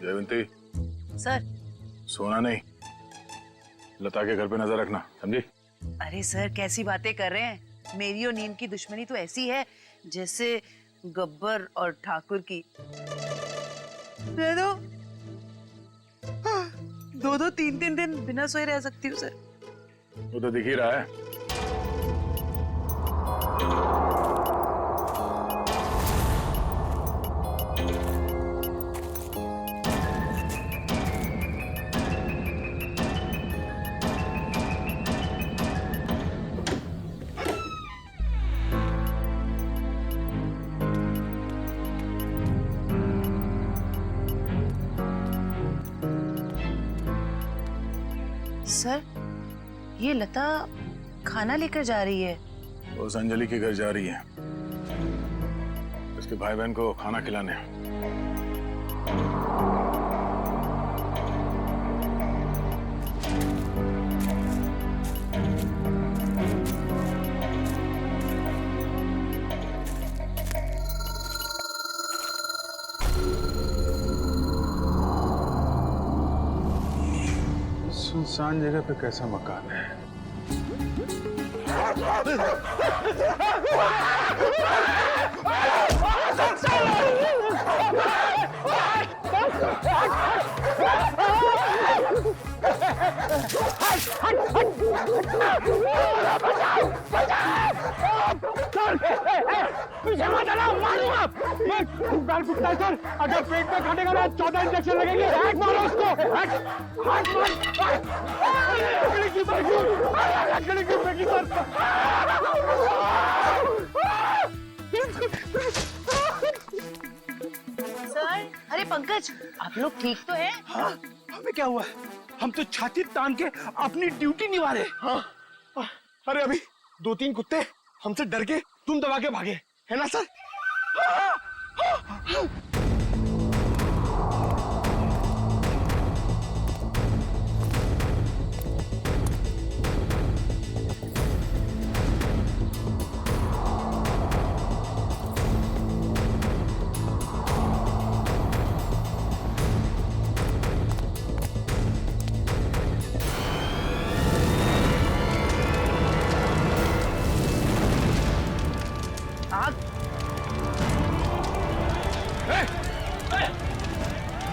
Jaywanti. Sir. सोना नहीं, लता के घर पे नजर रखना, समझी? अरे सर कैसी बातें कर रहे हैं, मेरी और नीम की दुश्मनी तो ऐसी है जैसे गब्बर और ठाकुर की। दे दो, दो दो तीन तीन दिन बिना सोए रह सकती हूँ सर। वो तो दिख ही रहा है। सर ये लता खाना लेकर जा रही है। उस अंजलि के घर जा रही है, उसके भाई बहन को खाना खिलाने। सुनसान जगह पे कैसा मकान है? पीछे मत आना, मारूंगा मैं। पैर फुटता है सर, अगर पेट में काटेगा ना 14 इंजेक्शन लगेंगे। हट मारो उसको, हट हट मत। लकड़ी की बैगी, लकड़ी की बैगी सर। सर अरे पंकज, आप लोग ठीक तो हैं? हाँ, हमें क्या हुआ? हम तो छाती तान के अपनी ड्यूटी निभा रहे। हाँ, अरे अभी 2-3 कुत्ते हमसे डर के तुम दबा के भागे, है ना सर?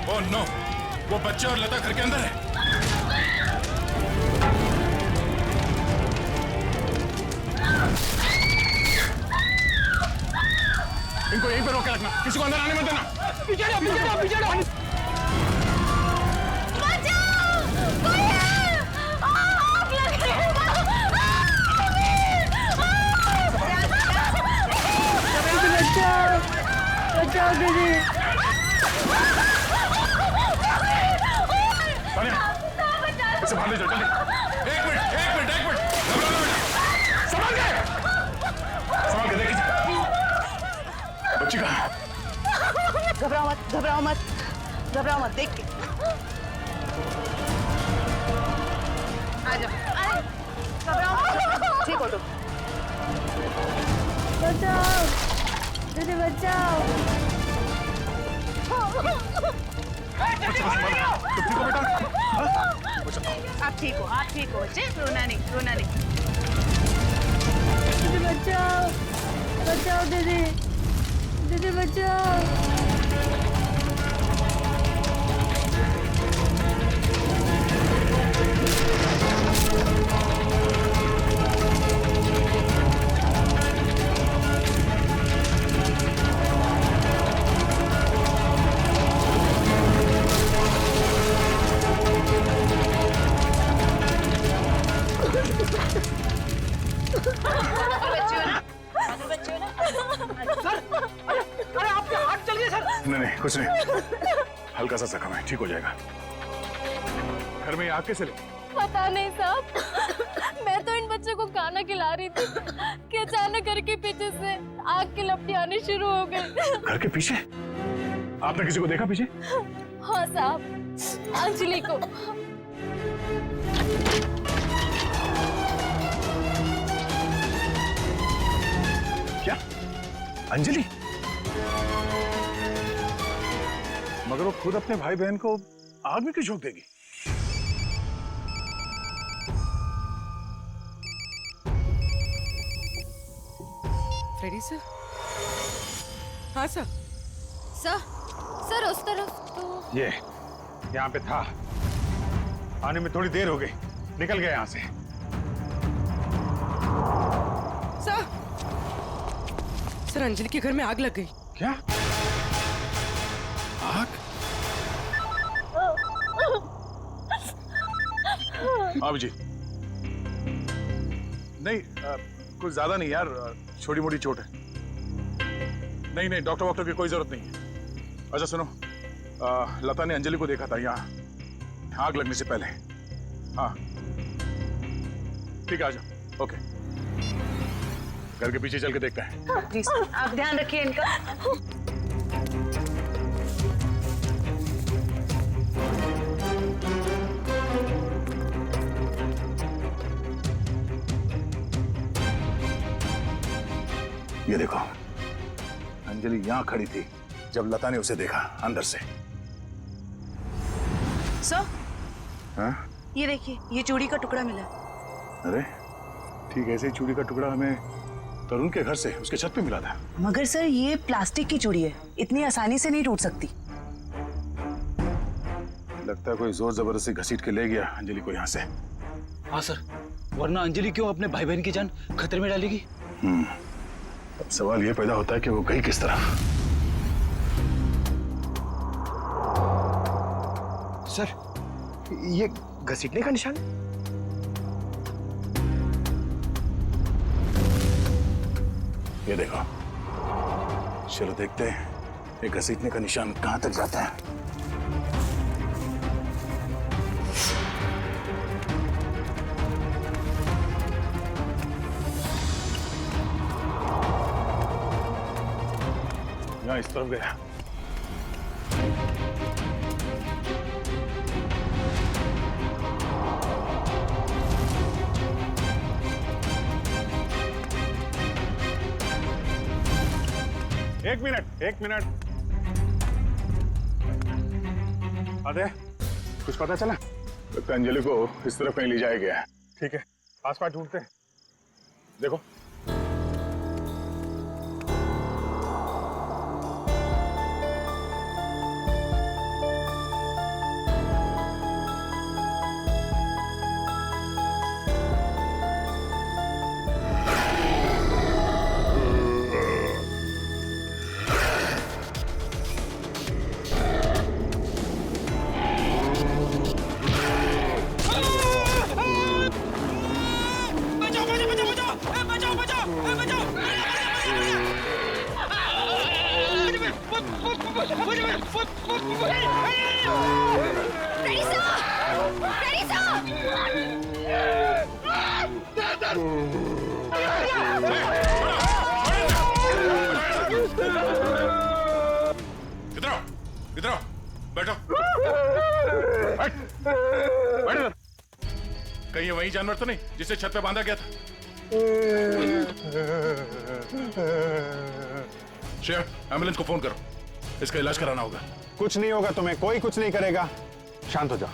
ओह नो, वो बच्चे और लता घर के अंदर है। इनको यहीं पर रोक के रखना, किसी को अंदर आने मत देना। पीछे जाओ, पीछे जाओ, पीछे जाओ। बचाओ दीदी। इसे बाहर ले जाओ जल्दी। एक मिनट घबराओ बेटा, संभाल के देखिए बच्ची कहाँ? घबराओ मत, देख के आ जाओ। घबराओ मत, ठीक हो तुम। बचाओ दीदी, बचाओ। आप ठीक हो बच्चे, रोना नहीं। दीदी बचाओ दीदी बचाओ। नहीं कुछ नहीं, हल्का सा जख्म है, ठीक हो जाएगा। घर में आग कैसे लगी? पता नहीं साहब, मैं तो इन बच्चों को खाना खिला रही थी कि अचानक घर के पीछे से आग की लपटें आनी शुरू हो गई। घर के पीछे? आपने किसी को देखा पीछे? हाँ साहब, अंजलि को। क्या? अंजलि? मगर वो खुद अपने भाई बहन को आग में क्यों झोंक देगी? Freddy sir? हाँ सर। सर उस तरफ तो ये यहाँ पे था, आने में थोड़ी देर हो गई, निकल गया यहाँ से। सर अंजलि के घर में आग लग गई। क्या? आग? अभिजीत, नहीं कुछ ज्यादा नहीं यार, छोटी मोटी चोट है। नहीं डॉक्टर वॉक्टर की कोई जरूरत नहीं है। अच्छा सुनो, लता ने अंजलि को देखा था यहाँ आग लगने से पहले। हाँ ठीक है, आ जाओ। ओके, घर के पीछे चल के देखते हैं। प्लीज आप ध्यान रखिए इनका। ये देखो, अंजलि यहाँ खड़ी थी जब लता ने उसे देखा अंदर से। सर, हाँ? ये देखिए, ये चूड़ी का टुकड़ा मिला। अरे ठीक, ऐसे ही चूड़ी का टुकड़ा हमें तरुण के घर से उसके छत पे मिला था। मगर सर ये प्लास्टिक की चूड़ी है, इतनी आसानी से नहीं टूट सकती। लगता है कोई जोर जबरदस्ती घसीट के ले गया अंजलि को यहाँ से। हाँ सर, वरना अंजलि क्यों अपने भाई बहन की जान खतरे में डालेगी? अब सवाल ये पैदा होता है कि वो गई किस तरफ। सर, ये घसीटने का निशान है? ये देखो, चलो देखते हैं ये घसीटने का निशान कहां तक जाता है। यहाँ इस तरफ गया। एक मिनट अरे कुछ पता चला? तो अंजलि को इस तरफ कहीं ले जाया गया है। ठीक है, आसपास ढूंढते हैं। देखो इधर आओ, बैठो। बैठ इधर। कहीं ये वही जानवर तो नहीं जिसे छत पे बांधा गया था? श्रेया, एम्बुलेंस को फोन करो, इसका इलाज कराना होगा। कुछ नहीं होगा तुम्हें, कोई कुछ नहीं करेगा, शांत हो जाओ।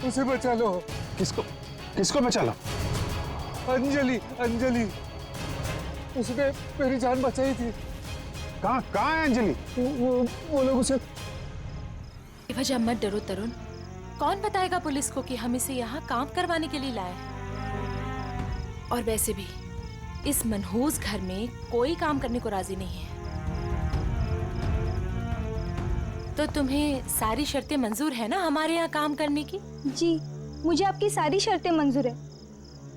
उसे बचा लो। किसको बचा लो? अंजलि, उसने मेरी जान बचाई थी। कहाँ है अंजलि? वो लोग उसे। वजह मत डरो तरुण, कौन बताएगा पुलिस को कि हम इसे यहाँ काम करवाने के लिए लाए? और वैसे भी इस मनहूस घर में कोई काम करने को राजी नहीं है। तो तुम्हें सारी शर्तें मंजूर है ना हमारे यहाँ काम करने की? जी, मुझे आपकी सारी शर्तें मंजूर है,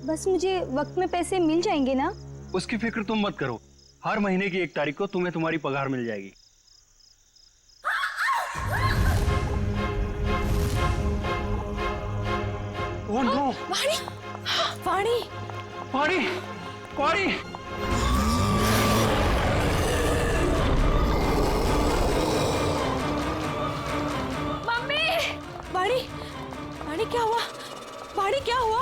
बस मुझे वक्त में पैसे मिल जाएंगे ना? उसकी फिक्र तुम मत करो, हर महीने की 1 तारीख को तुम्हें तुम्हारी पगार मिल जाएगी। Oh no! वाणी! वाणी! वाणी! वाणी! मम्मी! वाणी! वाणी क्या हुआ? वाणी क्या हुआ?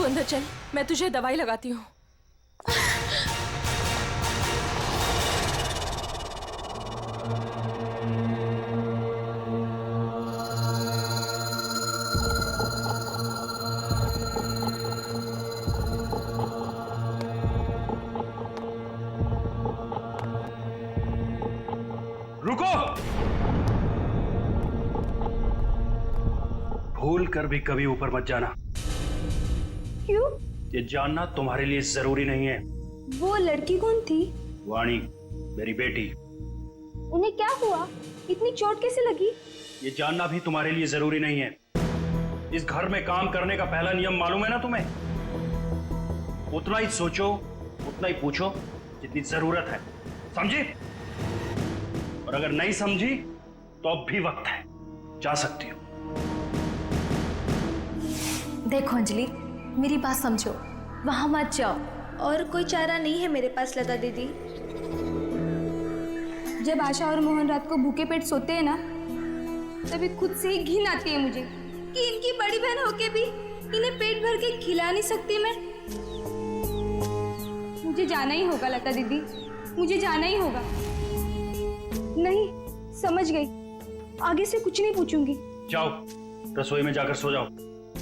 अंदर चल, मैं तुझे दवाई लगाती हूँ। रुको! भूल कर भी कभी ऊपर मत जाना। क्यों? ये जानना तुम्हारे लिए जरूरी नहीं है। वो लड़की कौन थी? वाणी, मेरी बेटी। उन्हें क्या हुआ? इतनी चोट कैसे लगी? ये जानना भी तुम्हारे लिए जरूरी नहीं है। इस घर में काम करने का पहला नियम मालूम है ना तुम्हें? उतना ही सोचो, उतना ही पूछो जितनी जरूरत है, समझी? और अगर नहीं समझी तो अब भी वक्त है, जा सकती हो। देखो अंजलि, मेरी बात समझो, वहां मत जाओ। और कोई चारा नहीं है मेरे पास लता दीदी। जब आशा और मोहन रात को भूखे पेट सोते हैं ना, तभी खुद से ही घिन आती है मुझे कि इनकी बड़ी बहन होके भी इन्हें पेट भर के खिला नहीं सकती मैं। मुझे जाना ही होगा लता दीदी, मुझे जाना ही होगा। नहीं, समझ गई, आगे से कुछ नहीं पूछूंगी। जाओ, रसोई में जाकर सो जाओ,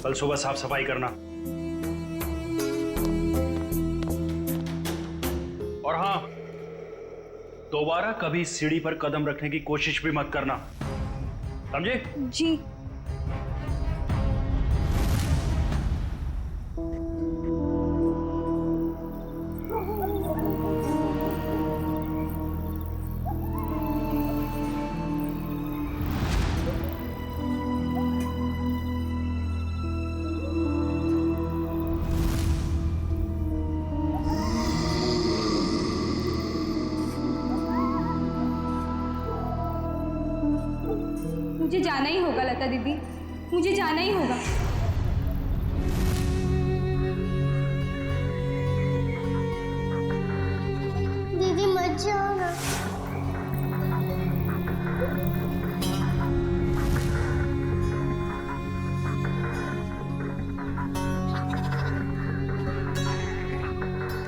कल सुबह साफ सफाई करना। और हाँ, दोबारा कभी सीढ़ी पर कदम रखने की कोशिश भी मत करना, समझे? जी। मुझे जाना ही होगा लता दीदी, मुझे जाना ही होगा। दीदी मत जाओ ना।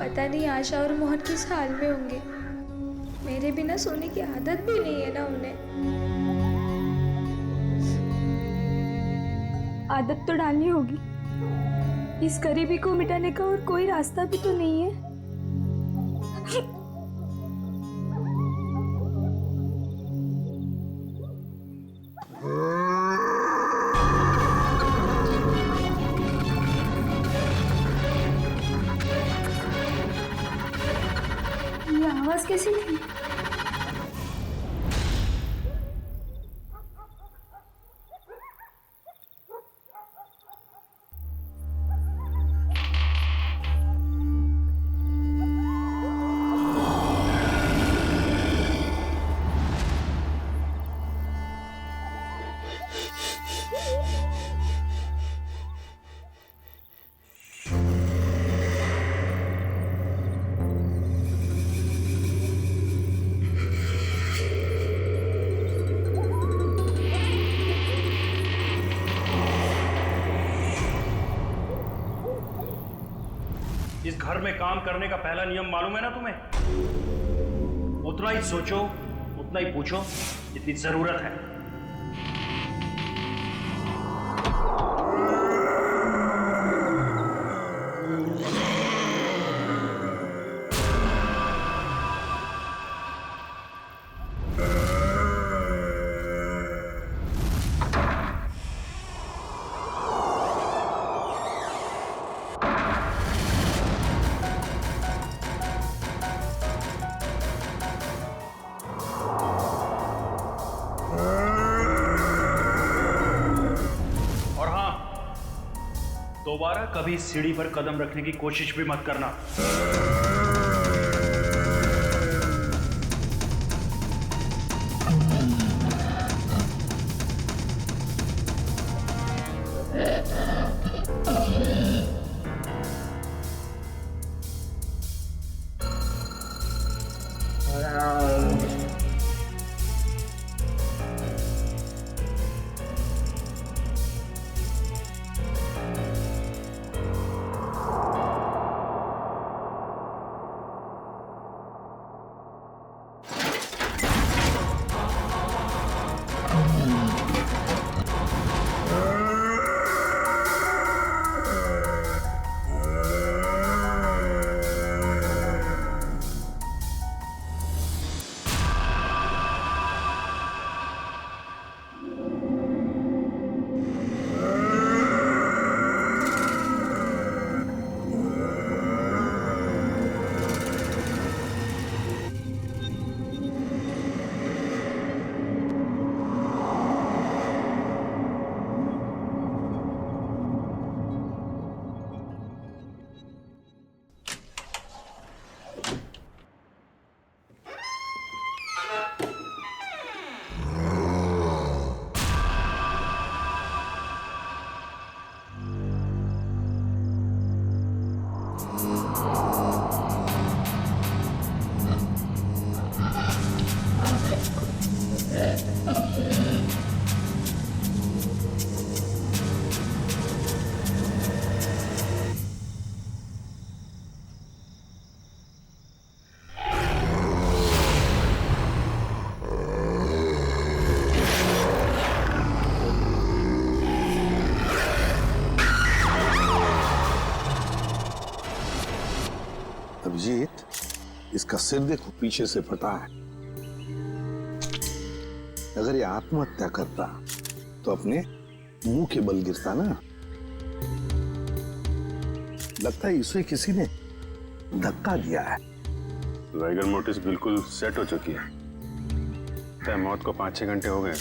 पता नहीं आशा और मोहन किस हाल में होंगे। मेरे बिना सोने की आदत भी नहीं है ना उन्हें। आदत तो डालनी होगी। इस गरीबी को मिटाने का और कोई रास्ता भी तो नहीं है। ये आवाज कैसी थी? इस घर में काम करने का पहला नियम मालूम है ना तुम्हें? उतना ही सोचो, उतना ही पूछो जितनी जरूरत है। दोबारा कभी सीढ़ी पर कदम रखने की कोशिश भी मत करना। अभिजीत, इसका सिर देखो, पीछे से फटा है। अगर ये आत्महत्या करता तो अपने मुंह के बल गिरता ना। लगता है इसे किसी ने धक्का दिया है। वाइगर मोटिस बिल्कुल सेट हो चुकी है। मौत को 5-6 घंटे हो गए।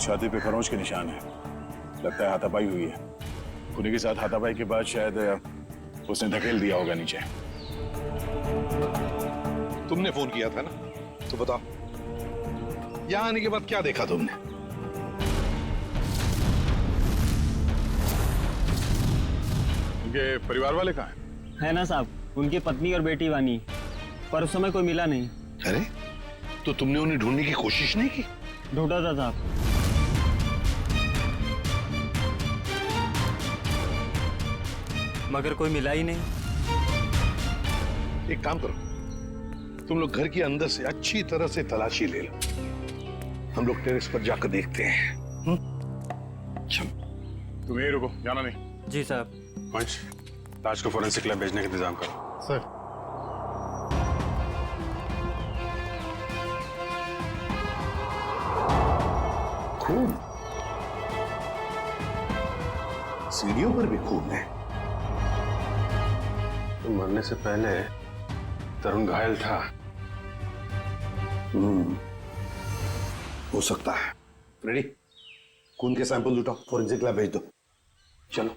छाती पे खरोंच के निशान है। लगता है हाथापाई हुई है। खुनी के साथ हाथापाई के बाद शायद उसने धकेल दिया होगा नीचे। तुमने फोन किया था ना, तो बताओ यहां आने के बाद क्या देखा तुमने? उनके परिवार वाले कहाँ हैं? है ना साहब, उनकी पत्नी और बेटी वानी, पर उस समय कोई मिला नहीं। अरे तो तुमने उन्हें ढूंढने की कोशिश नहीं की? ढूंढा था साहब। मगर कोई मिला ही नहीं। एक काम करो, तुम लोग घर के अंदर से अच्छी तरह से तलाशी ले लो। हम लोग टेरेस पर जाकर देखते हैं। चलो तुम यहीं रुको, जाना नहीं। जी साहब। पंच, लाश को फोरेंसिक लैब भेजने का इंतजाम करो। सर। खून, सीढ़ियों पर भी खून है। तो मरने से पहले तरुण घायल था। हो सकता है। रेडी, खून के सैंपल उठाओ, फोरेंसिक लैब भेज दो। चलो।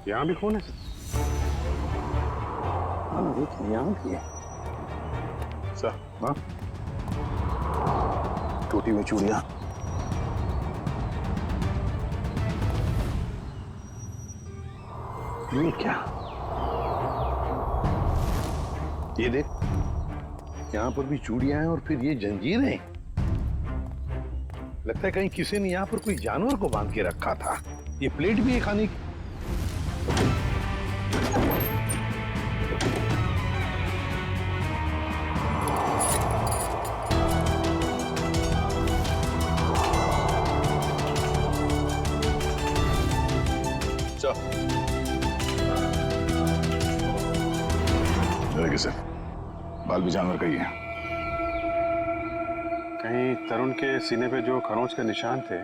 यहाँ भी खून है? हाँ देखिए, यहाँ भी है। सर, हाँ, टूटी हुई चूड़ियां। ये क्या? ये देख, यहाँ पर भी चूड़ियां हैं और फिर ये जंजीरें। लगता है कहीं किसी ने यहाँ पर कोई जानवर को बांध के रखा था। ये प्लेट भी है खाने की। किसे बाल भी जानवर का ही है। कहीं तरुण के सीने पे जो खरोंच के निशान थे,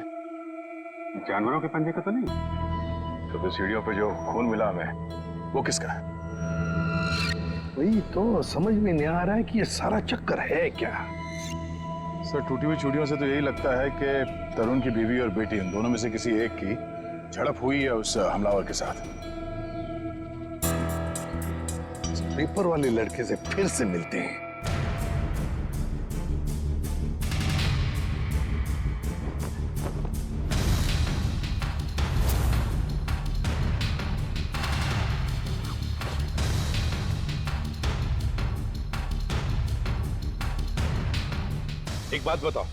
जानवरों के पंजे का तो नहीं? तो फिर सीढ़ियों पे जो खून मिला हमें, वो किसका है? वही तो समझ में नहीं आ रहा है कि ये सारा चक्कर है क्या। सर, टूटी हुई चूड़ियों से तो यही लगता है कि तरुण की बीवी और बेटी, इन दोनों में से किसी एक की झड़प हुई है उस हमलावर के साथ। पेपर वाले लड़के से फिर से मिलते हैं। एक बात बताओ,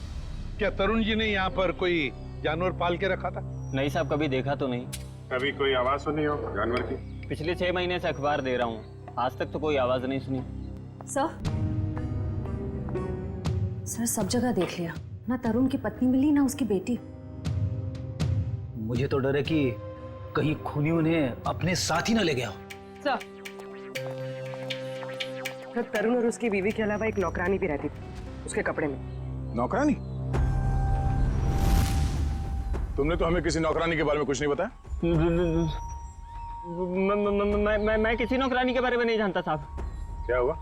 क्या तरुण जी ने यहाँ पर कोई जानवर पाल के रखा था? नहीं साहब, कभी देखा तो नहीं। कभी कोई आवाज सुनी हो जानवर की? पिछले 6 महीने से अखबार दे रहा हूँ, आज तक तो कोई आवाज नहीं सुनी। सर सब जगह देख लिया, ना तरुण की पत्नी मिली ना उसकी बेटी। मुझे तो डर है कि कहीं खूनी उन्हें अपने साथ ही ना ले गया हो। सर, तरुण और उसकी बीवी के अलावा एक नौकरानी भी रहती थी उसके कपड़े में। नौकरानी? तुमने तो हमें किसी नौकरानी के बारे में कुछ नहीं बताया। मैं किसी नौकरानी के बारे में नहीं जानता साहब। क्या हुआ?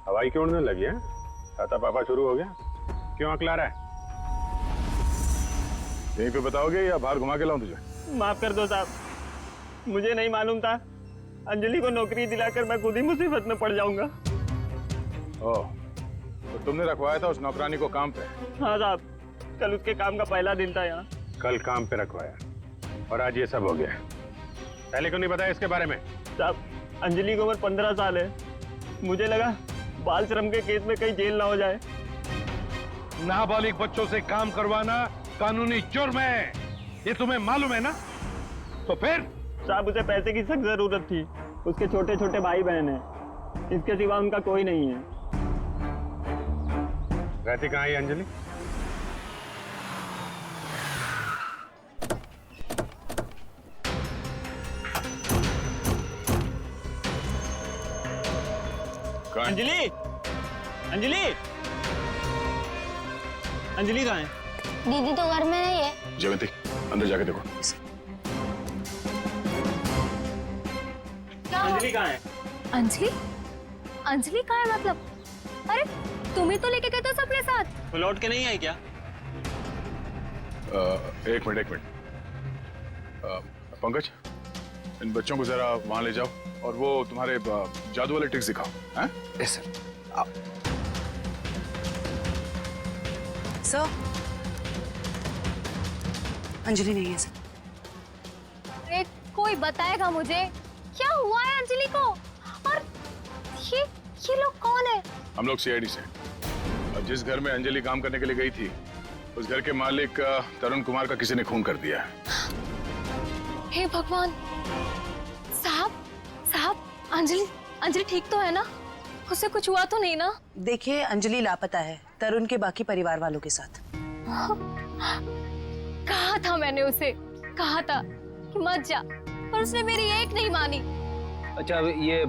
हवाई क्यों उड़ने लगी है? ताता पापा शुरू हो गया? क्यों अकला रहा है? यहीं पे बताओगे या बाहर घुमा के लाऊं तुझे? माफ कर दो साहब, मुझे नहीं मालूम था। अंजलि को नौकरी दिलाकर मैं खुद ही मुसीबत में पड़ जाऊंगा। ओह, तो तुमने रखवाया था उस नौकरानी को काम पे? हाँ साहब, कल उसके काम का पहला दिन था यहाँ। कल काम पे रखवाया और आज ये सब हो गया। पहले क्यों नहीं बताया इसके बारे में? साहब, अंजलि की उम्र 15 साल है। मुझे लगा बाल श्रम के केस में कहीं जेल ना हो जाए। नाबालिग बच्चों से काम करवाना कानूनी जुर्म है, ये तुम्हें मालूम है ना? तो फिर? साहब, उसे पैसे की सख्त जरूरत थी। उसके छोटे छोटे भाई बहन हैं, इसके सिवा उनका कोई नहीं है। रहती कहाँ है अंजलि? अंजलि, अंजलि, अंजलि कहाँ है? दीदी तो घर में नहीं है। जयवंती, अंदर जाके देखो। अंजलि कहाँ है? अंजलि? अंजलि कहाँ है मतलब? अरे तुम ही तो लेके गए थे अपने साथ। वो लौट के नहीं आई क्या? एक मिनट पंकज, इन बच्चों को जरा वहां ले जाओ और वो तुम्हारे जादू वाले ट्रिक्स दिखाओ। हैं? Yes sir. सर, अंजलि नहीं है सर। अरे कोई बताएगा मुझे क्या हुआ है अंजलि को? और ये लोग कौन है? हम लोग सीआईडी से। और जिस घर में अंजलि काम करने के लिए गई थी, उस घर के मालिक तरुण कुमार का किसी ने खून कर दिया है। हे भगवान! साहब, अंजलि ठीक तो है ना? उसे कुछ हुआ तो नहीं ना? देखिए, अंजलि लापता है तरुण के बाकी परिवार वालों के साथ। कहा था मैंने उसे, कहा था कि मत जा, पर उसने मेरी एक नहीं मानी। अच्छा, ये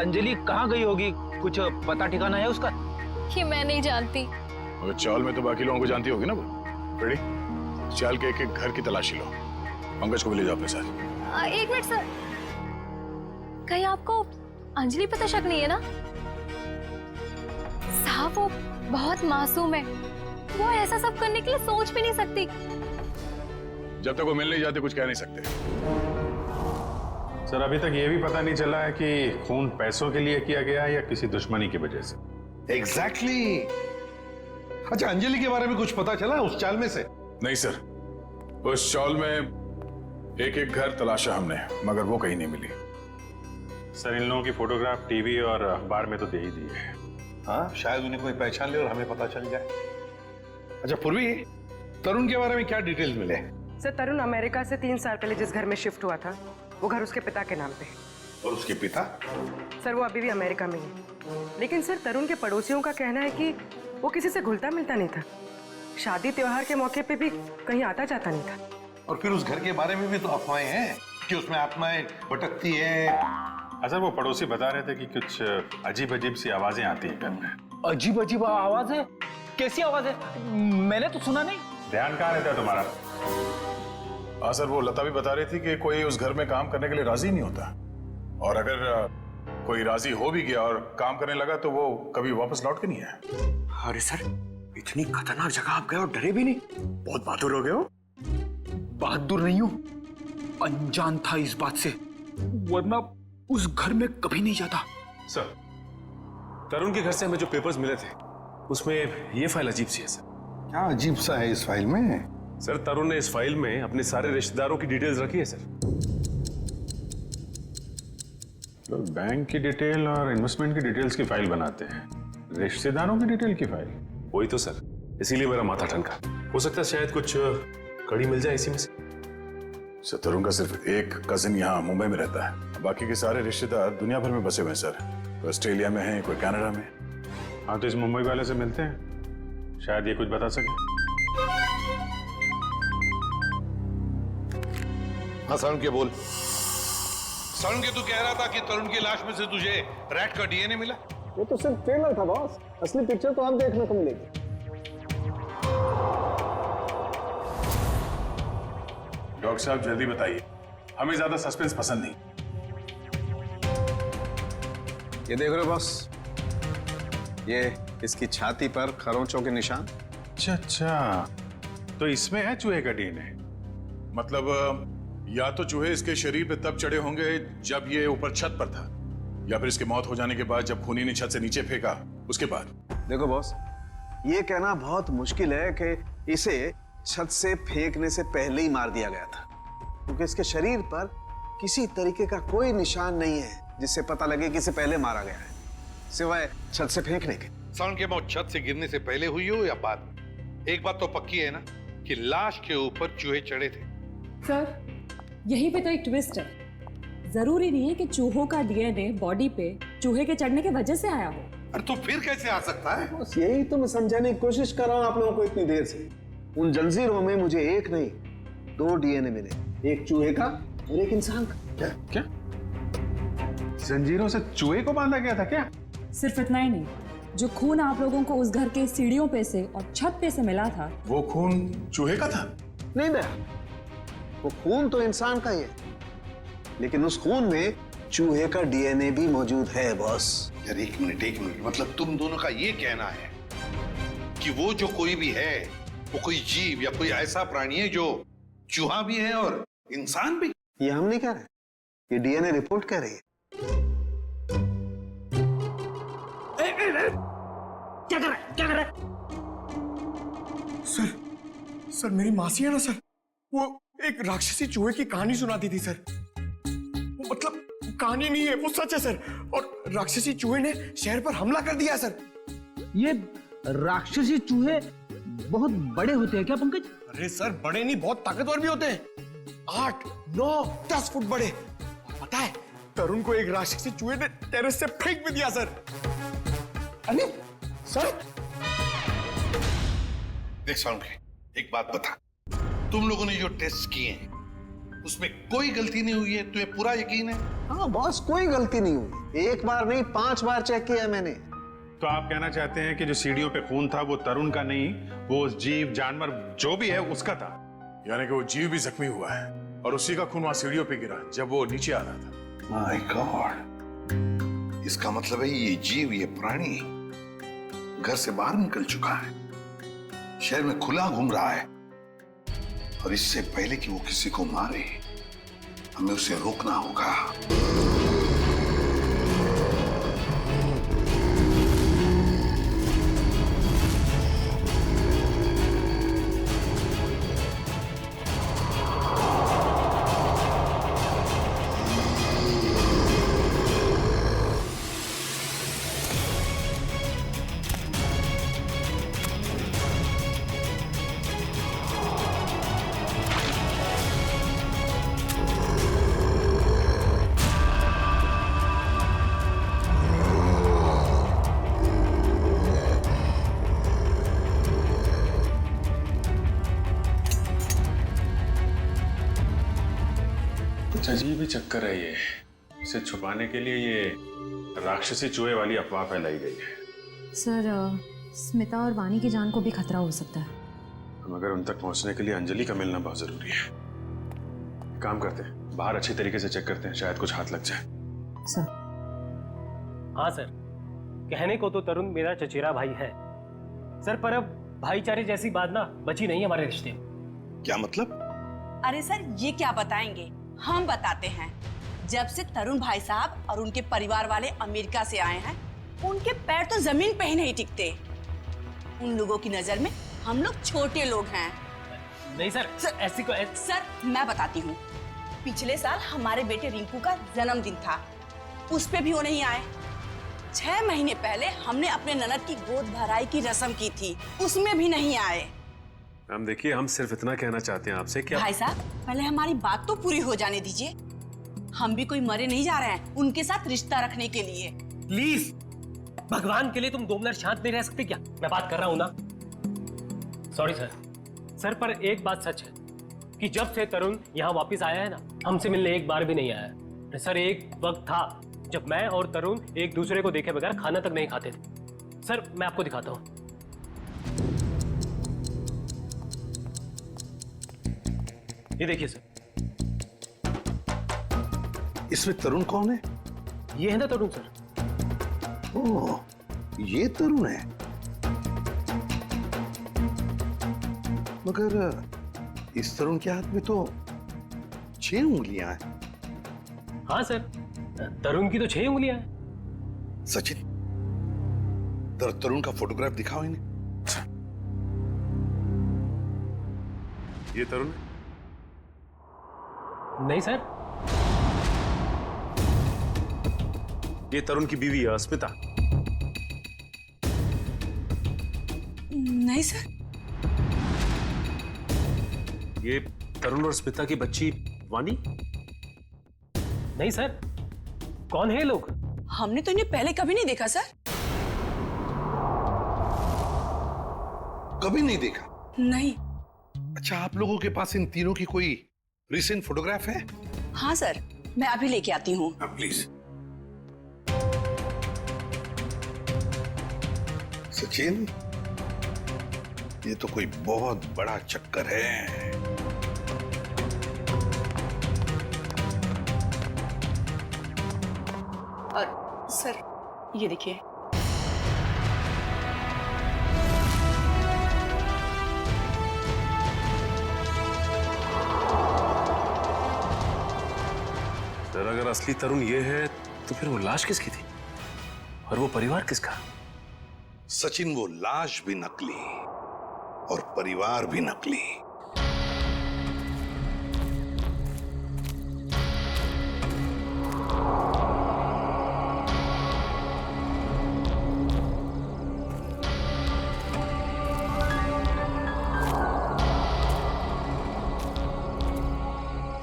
अंजलि कहाँ गई होगी? कुछ पता ठिकाना है उसका? ये मैं नहीं जानती। मगर चाल में तो बाकी लोगों को जानती होगी ना वो। रेडी? चाल के एक घर की तलाशी लो। पंकज को भी ले जाओ अपने साथ। एक मिनट सर, कहीं आपको अंजलि पे तो शक नहीं है ना? साहब, वो बहुत मासूम है, वो ऐसा सब करने के लिए सोच भी नहीं सकती। जब तक वो मिल नहीं जाते कुछ कह नहीं सकते। सर, अभी तक ये भी पता नहीं चला है कि खून पैसों के लिए किया गया है या किसी दुश्मनी की वजह से। एग्जैक्टली। अच्छा, अंजलि के बारे में कुछ पता चला उस चाल में से? नहीं सर, उस चाल में एक एक घर तलाशा हमने, मगर वो कहीं नहीं मिली। सर, इन लोगों की फोटोग्राफ टीवी और अखबार में तो दे ही दी है। हाँ, शायद उन्हें कोई पहचान ले और हमें पता चल जाए। अच्छा पूर्वी, तरुण के बारे में क्या डिटेल्स मिले? सर, तरुण अमेरिका से 3 साल पहले जिस घर में शिफ्ट हुआ था, वो घर उसके पिता के नाम पे है। और उसके पिता? सर, वो अभी भी अमेरिका में है। लेकिन सर, तरुण के पड़ोसियों का कहना है कि वो किसी से घुलता मिलता नहीं था। शादी त्योहार के मौके पे भी कहीं आता जाता नहीं था। और फिर उस घर के बारे में भी तो अफवाहें हैं कि उसमें आत्माएं भटकती है। अच्छा, वो पड़ोसी बता रहे थे कि कुछ अजीब अजीब सी आवाजें आती हैं घर में। अजीब अजीब आवाज है? कैसी आवाज है? मैंने तो सुना नहीं। ध्यान कहाँ रहता है तुम्हारा? हाँ सर, वो लता भी बता रही थी कि कोई उस घर में काम करने के लिए राजी नहीं होता, और अगर कोई राजी हो भी गया और काम करने लगा तो वो कभी वापस लौट के नहीं आया। अरे सर, इतनी खतरनाक जगह आप गए और डरे भी नहीं? बहुत बहादुर हो गए हो। बहादुर नहीं हूं, अनजान था इस बात से, वरना उस घर में कभी नहीं जाता। सर, तरुण के घर से हमें जो पेपर्स मिले थे उसमें ये फाइल अजीब सी है सर। क्या अजीब सा है इस फाइल में? सर, तरुण ने इस फाइल में अपने सारे रिश्तेदारों की डिटेल्स रखी है सर। लोग बैंक की डिटेल और इन्वेस्टमेंट की डिटेल्स की फाइल बनाते हैं, रिश्तेदारों की डिटेल की फाइल? वही तो सर, इसीलिए मेरा माथा ठनका। हो सकता है शायद कुछ कड़ी मिल जाए इसी में से। सर, तरुण का सिर्फ एक कजिन यहाँ मुंबई में रहता है, बाकी के सारे रिश्तेदार दुनिया भर में बसे हुए हैं सर। कोई ऑस्ट्रेलिया में है, कोई कनाडा में। हाँ, तो इस मुंबई वाले से मिलते हैं, शायद ये कुछ बता सके। हाँ सारुण के बोल। सारुण के तू कह रहा था कि तरुण की लाश में से तुझे रैट का डीएनए मिला? वो तो सिर्फ ट्रेलर था बॉस, असली पिक्चर तो आप देखने को मिलेगी। डॉक्टर साहब जल्दी बताइए, हमें ज्यादा सस्पेंस पसंद नहीं। ये देख रहे हो बॉस, ये इसकी छाती पर खरोंचों के निशान। अच्छा, तो इसमें है चूहे का डीएनए? मतलब या तो चूहे इसके शरीर पे तब चढ़े होंगे जब ये ऊपर छत पर था, या फिर इसकी मौत हो जाने के बाद जब खूनी ने छत से नीचे फेंका उसके बाद। देखो बॉस, ये कहना बहुत मुश्किल है कि इसे छत से फेंकने से पहले ही मार दिया गया था, क्योंकि इसके शरीर पर किसी तरीके का कोई निशान नहीं है जिससे पता लगे कि इसे पहले मारा गया है, सिवाय छत से फेंकने के। साउंड की मौत छत से गिरने से पहले हुई हो या बाद में, एक बात तो पक्की है ना कि लाश के ऊपर चूहे चढ़े थे। सर यही पे तो एक ट्विस्ट है। जरूरी नहीं है कि चूहों का डीएनए बॉडी पे चूहे के चढ़ने की वजह से आया हो। अरे तो फिर कैसे आ सकता है? बस यही तो मैं समझाने की कोशिश कर रहा हूं आप लोगों को इतनी देर से। उन जंजीरों में मुझे एक नहीं 2 डीएनए मिले, एक चूहे का और एक इंसान का। क्या जंजीरों से चूहे को बांधा गया था क्या? सिर्फ इतना ही नहीं, जो खून आप लोगों को उस घर के सीढ़ियों पे से और छत पे से मिला था, वो खून चूहे का था? नहीं दया, वो खून तो इंसान का ही है, लेकिन उस खून में चूहे का डीएनए भी मौजूद है बॉस। यार एक मिनट, मतलब तुम दोनों का ये कहना है कि वो जो कोई भी है वो कोई जीव या कोई ऐसा प्राणी है जो चूहा भी है और इंसान भी? ये हम नहीं कह रहे, ये डीएनए रिपोर्ट कह रही है। क्या कर रहा है? सर मेरी मासी है ना सर, वो एक राक्षसी चूहे की कहानी सुनाती थी सर। वो मतलब कहानी नहीं है, वो सच है सर। और राक्षसी चूहे ने शहर पर हमला कर दिया सर। ये राक्षसी चूहे बहुत बड़े होते हैं क्या पंकज? अरे सर बड़े नहीं, बहुत ताकतवर भी होते हैं, 8, 9, 10 फुट बड़े। और पता है तरुण को एक राक्षसी चूहे ने टेरेस से फेंक भी दिया सर। अरे सर देख साउंड के, एक बात बता, तुम लोगों ने जो टेस्ट किए हैं उसमें कोई गलती नहीं हुई है? तुम्हें पूरा यकीन है? हाँ बॉस, कोई गलती नहीं हुई। 1 बार नहीं 5 बार चेक किया है मैंने। तो आप कहना चाहते हैं कि जो सीढ़ियों पे खून था वो तरुण का नहीं, वो जीव जानवर जो भी है उसका था? यानी कि वो जीव भी जख्मी हुआ है और उसी का खून वहां सीढ़ियों पे गिरा जब वो नीचे आ रहा था। माय गॉड, इसका मतलब है ये जीव, ये प्राणी घर से बाहर निकल चुका है, शहर में खुला घूम रहा है, और इससे पहले कि वो किसी को मारे हमें उसे रोकना होगा। अजीब ही चक्कर है ये। इसे छुपाने के लिए ये राक्षसी चूहे वाली अफवाह फैलाई गई है। सर स्मिता और वानी की जान को भी खतरा हो सकता है। मगर उन तक पहुंचने के लिए अंजलि का मिलना बहुत जरूरी है। काम करते हैं, बाहर अच्छी तरीके से चेक करते हैं, शायद कुछ हाथ लग जाए। सर। हाँ सर, कहने को तो तरुण मेरा चचेरा भाई है सर, पर अब भाईचारे जैसी बात ना बची नहीं हमारे रिश्ते में। क्या मतलब? अरे सर ये क्या बताएंगे, हम बताते हैं। जब से तरुण भाई साहब और उनके परिवार वाले अमेरिका से आए हैं, उनके पैर तो जमीन पे ही नहीं टिकते। उन लोगों की नजर में हम लोग छोटे लोग हैं। नहीं सर, ऐसी को सर मैं बताती हूँ, पिछले साल हमारे बेटे रिंकू का जन्मदिन था, उस पे भी वो नहीं आए। 6 महीने पहले हमने अपने ननद की गोद भराई की रस्म की थी, उसमें भी नहीं आए। हम देखिए, हम सिर्फ इतना कहना चाहते हैं आपसे, क्या भाई साहब पहले हमारी बात तो पूरी हो जाने दीजिए। हम भी कोई मरे नहीं जा रहे हैं उनके साथ रिश्ता रखने के लिए। प्लीज भगवान के लिए तुम 2 मिनट शांत नहीं रह सकते क्या? मैं बात कर रहा हूं ना। सॉरी सर, पर एक बात सच है कि जब से तरुण यहाँ वापस आया है ना, हमसे मिलने एक बार भी नहीं आया है। सर एक वक्त था जब मैं और तरुण एक दूसरे को देखे बगैर खाना तक नहीं खाते थे। सर मैं आपको दिखाता हूँ। ये देखिए सर। इसमें तरुण कौन है? ये है ना तरुण सर। ओह, ये तरुण है। मगर इस तरुण के हाथ में तो 6 उंगलियां हैं। हाँ सर, तरुण की तो 6 उंगलियां हैं। सचिन, तरुण का फोटोग्राफ दिखाओ इन्हें। ये तरुण? नहीं सर। ये तरुण की बीवी है अस्मिता। नहीं सर। ये तरुण और स्मिता की बच्ची वानी? नहीं सर। कौन है ये लोग? हमने तो इन्हें पहले कभी नहीं देखा सर। कभी नहीं देखा? नहीं। अच्छा, आप लोगों के पास इन तीनों की कोई रिसेंट फोटोग्राफ है? हाँ सर, मैं अभी लेके आती हूँ। प्लीज। सचिन, ये तो कोई बहुत बड़ा चक्कर है। और सर, ये देखिए। सर, अगर असली तरुण ये है तो फिर वो लाश किसकी थी और वो परिवार किसका? सचिन, वो लाश भी नकली और परिवार भी नकली।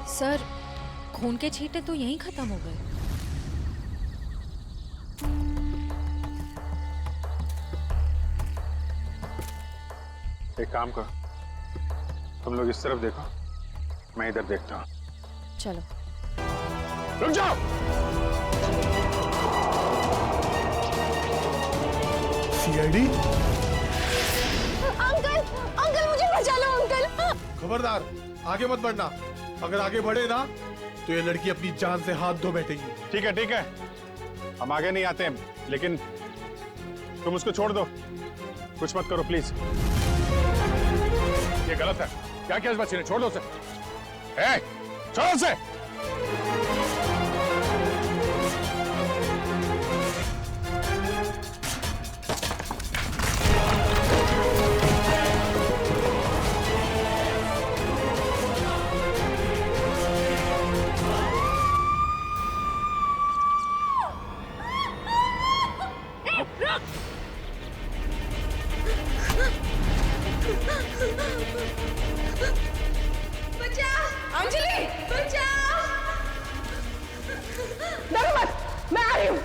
सर, खून के छींटे तो यहीं खत्म हो गए। एक काम करो, तुम लोग इस तरफ देखो, मैं इधर देखता हूँ। चलो। रुक जाओ। सीआईडी? अंकल, अंकल मुझे बचा लो अंकल। खबरदार, आगे मत बढ़ना। अगर आगे बढ़े ना तो ये लड़की अपनी जान से हाथ धो बैठेगी। ठीक है ठीक है, हम आगे नहीं आते हैं, लेकिन तुम उसको छोड़ दो, कुछ मत करो प्लीज। ये गलत है। क्या किया इस बच्चे ने? छोड़ दो उसे। छोड़ो उसे। अंजलि, बचाओ! डरो मत, मैं आ रही हूँ।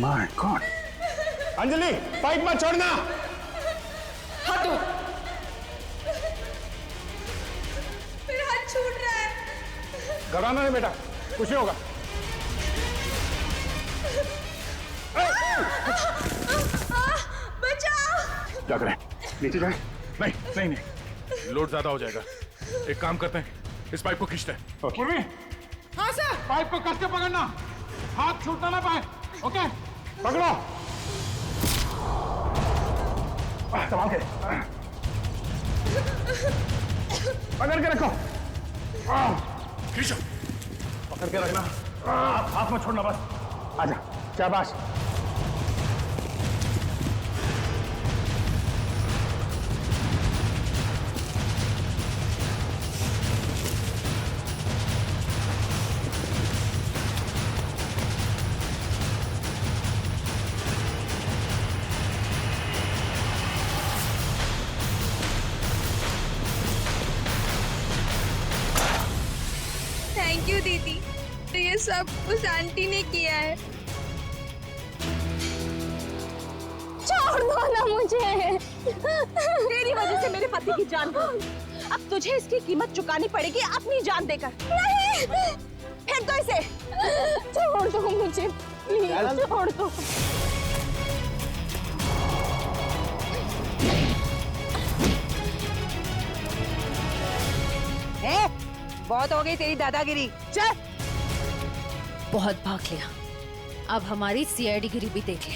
My God. अंजलि, पाइप मत छोड़ना। हाथ दो। मेरा हाथ छूट रहा है। घबराना नहीं बेटा, कुछ नहीं होगा। बचाओ! क्या करें? नीचे जाए? नहीं नहीं नहीं, लोड ज्यादा हो जाएगा। एक काम करते हैं, इस पाइप को खींचते हैं। पूर्वी, हाँ सर। पाइप को कस के पकड़ना, हाथ छूटना ना पाए। ओके, पकड़ो। संभाल के, पकड़ के रखो। खींचो, पकड़ के रखना, हाथ मत छोड़ना बस। आजा, शाबाश। थैंक यू दीदी, तो ये सब उस आंटी ने किया है। छोड़ दो ना मुझे। तेरी वजह से मेरे पति की जान गई। अब तुझे इसकी कीमत चुकानी पड़ेगी अपनी जान देकर। नहीं, फेंक दो इसे। छोड़ दो मुझे, प्लीज छोड़ दो। बहुत हो गई तेरी दादागिरी, चल। बहुत भाग लिया, अब हमारी सीआईडी गिरी भी देख ले।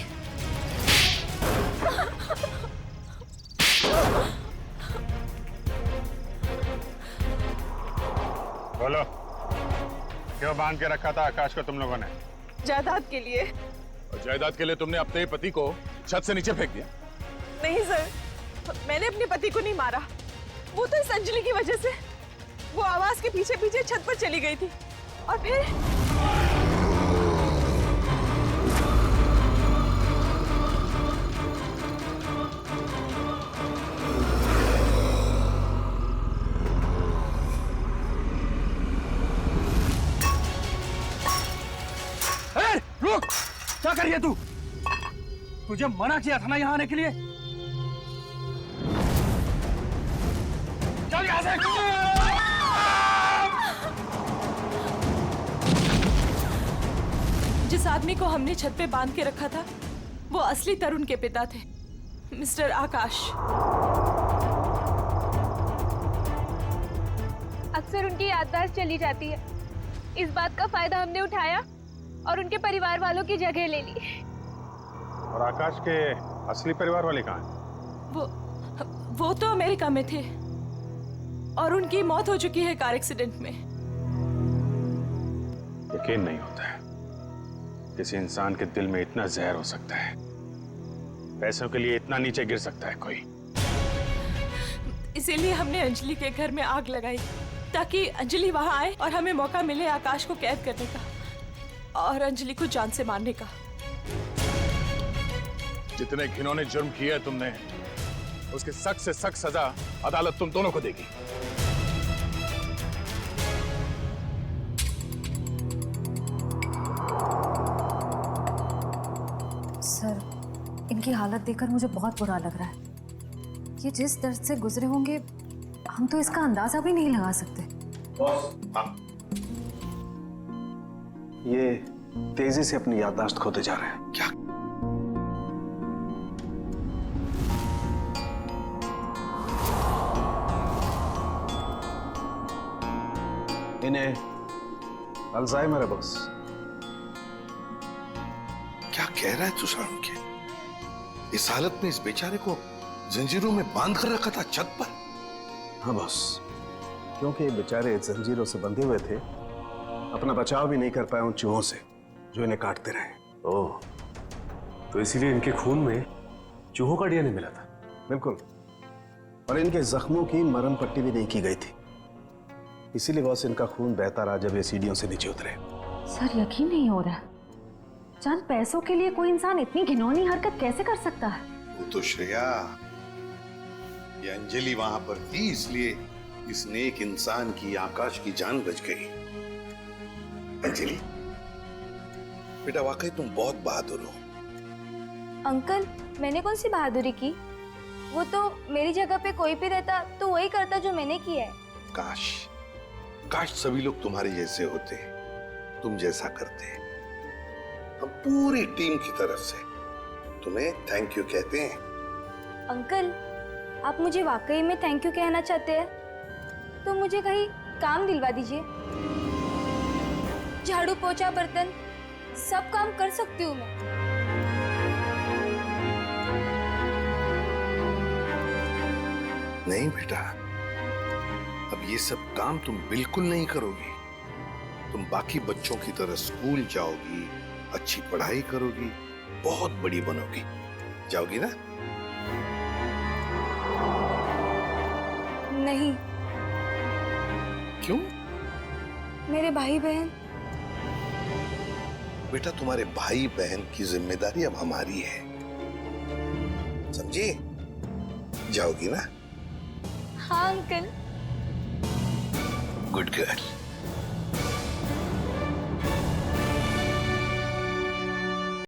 बोलो, क्यों बांध के रखा था आकाश को तुम लोगों ने? जायदाद के लिए। और जायदाद के लिए तुमने अपने पति को छत से नीचे फेंक दिया? नहीं सर, मैंने अपने पति को नहीं मारा। वो तो इस अंजलि की वजह से वो आवाज के पीछे पीछे छत पर चली गई थी और फिर रुक! क्या कर रही है तू? तुझे मना किया था ना यहाँ आने के लिए। चल यहाँ से! जिस आदमी को हमने छत पे बांध के रखा था वो असली तरुण के पिता थे, मिस्टर आकाश। अक्सर उनकी याददाश्त चली जाती है। इस बात का फायदा हमने उठाया और उनके परिवार वालों की जगह ले ली। और आकाश के असली परिवार वाले कहाँ हैं? वो तो अमेरिका में थे और उनकी मौत हो चुकी है कार एक्सीडेंट में। यकीन नहीं होता है किसी इंसान के दिल में इतना जहर हो सकता है। पैसों के लिए इतना नीचे गिर सकता है कोई। इसीलिए हमने अंजलि के घर में आग लगाई ताकि अंजलि वहां आए और हमें मौका मिले आकाश को कैद करने का और अंजलि को जान से मारने का। जितने घिनौने जुर्म किए तुमने, उसकी सख्त से सख्त सजा अदालत तुम दोनों को देगी। सर, इनकी हालत देखकर मुझे बहुत बुरा लग रहा है। ये जिस दर्द से गुजरे होंगे हम तो इसका अंदाजा भी नहीं लगा सकते। ये तेजी से अपनी याददाश्त खोते जा रहे हैं। क्या? इन्हें अल्जाइमर है बॉस। क्या कह रहा है तू सारुण के? इस हालत में इस बेचारे को जंजीरों में बांध कर रखा था छत पर? हाँ बॉस, क्योंकि ये बेचारे जंजीरों से बंधे हुए थे, अपना बचाव भी नहीं कर पाए उन चूहों से जो इन्हें काटते रहे। ओह, तो इसीलिए इनके खून में चूहों का डीएनए मिला था? बिल्कुल, और इनके जख्मों की मरहम पट्टी भी नहीं की गई थी। इसीलिए बॉस इनका खून बहता रहा जब ये सीढ़ियों से नीचे उतरे। सर, यकीन नहीं हो रहा, चंद पैसों के लिए कोई इंसान इतनी घिनौनी हरकत कैसे कर सकता है? वो तो श्रेया, ये अंजलि वहां पर थी इसलिए इस नेक इंसान की, आकाश की जान बच गई। अंजलि बेटा, वाकई तुम बहुत बहादुर हो। अंकल, मैंने कौन सी बहादुरी की? वो तो मेरी जगह पे कोई भी रहता तो वही करता जो मैंने किया है। काश काश सभी लोग तुम्हारे जैसे होते, तुम जैसा करते। हम पूरी टीम की तरफ से तुम्हें थैंक यू कहते हैं। अंकल, आप मुझे वाकई में थैंक यू कहना चाहते हैं तो मुझे कहीं काम दिलवा दीजिए। झाड़ू पोछा बर्तन सब काम कर सकती हूँ मैं। नहीं बेटा, अब ये सब काम तुम बिल्कुल नहीं करोगी। तुम बाकी बच्चों की तरह स्कूल जाओगी, अच्छी पढ़ाई करोगी, बहुत बड़ी बनोगी। जाओगी ना? नहीं। क्यों? मेरे भाई बहन। बेटा, तुम्हारे भाई बहन की जिम्मेदारी अब हमारी है, समझी? जाओगी ना? हाँ अंकल। Good girl.